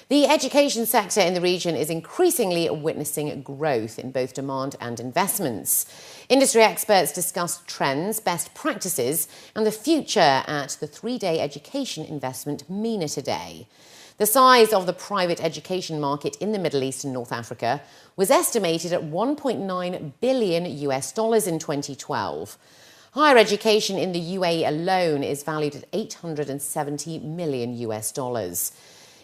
The education sector in the region is increasingly witnessing growth in both demand and investments. Industry experts discussed trends, best practices and the future at the three-day Education Investment MENA today. The size of the private education market in the Middle East and North Africa was estimated at $1.9 billion in 2012. Higher education in the UAE alone is valued at $870 million.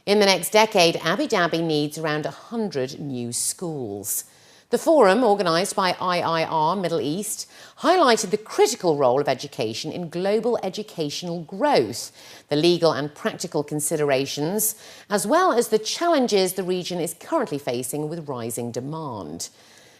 In the next decade, Abu Dhabi needs around 100 new schools. The forum, organised by IIR Middle East, highlighted the critical role of education in global educational growth, the legal and practical considerations, as well as the challenges the region is currently facing with rising demand.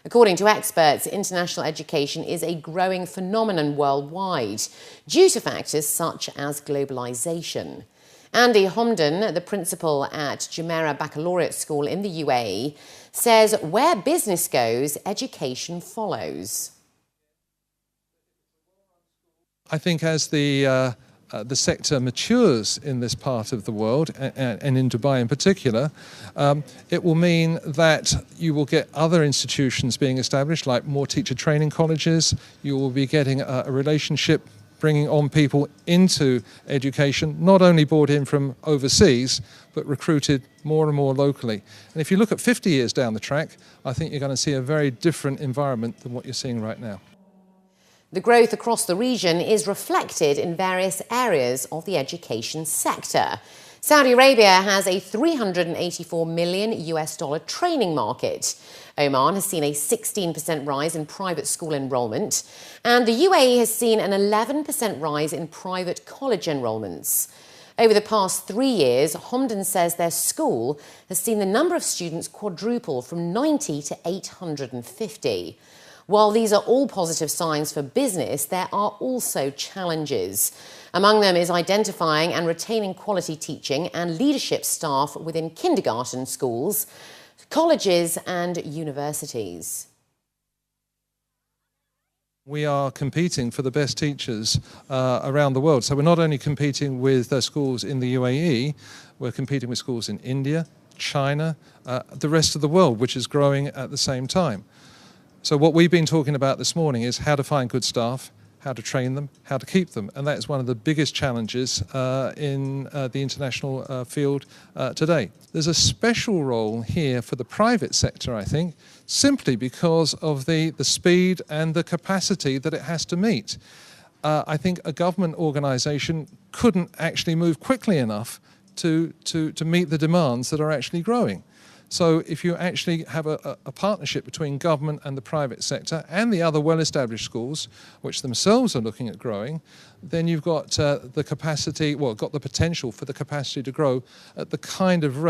According to experts, international education is a growing phenomenon worldwide due to factors such as globalisation. Andy Homden, the principal at Jumeirah Baccalaureate School in the UAE, says where business goes, education follows. I think as the sector matures in this part of the world, and in Dubai in particular, it will mean that you will get other institutions being established, like more teacher training colleges. You will be getting a relationship bringing on people into education, not only brought in from overseas, but recruited more and more locally. And if you look at 50 years down the track, I think you're going to see a very different environment than what you're seeing right now. The growth across the region is reflected in various areas of the education sector. Saudi Arabia has a $384 million training market. Oman has seen a 16% rise in private school enrolment, and the UAE has seen an 11% rise in private college enrolments. Over the past 3 years, Homden says their school has seen the number of students quadruple from 90 to 850. While these are all positive signs for business, there are also challenges. Among them is identifying and retaining quality teaching and leadership staff within kindergarten schools, colleges and universities. We are competing for the best teachers around the world. So we're not only competing with schools in the UAE, we're competing with schools in India, China, the rest of the world, which is growing at the same time. So what we've been talking about this morning is how to find good staff, how to train them, how to keep them. And that is one of the biggest challenges in the international field today. There's a special role here for the private sector, I think, simply because of the speed and the capacity that it has to meet. I think a government organisation couldn't actually move quickly enough to meet the demands that are actually growing. So if you actually have a partnership between government and the private sector and the other well-established schools, which themselves are looking at growing, then you've got the capacity, well, got the potential for the capacity to grow at the kind of rate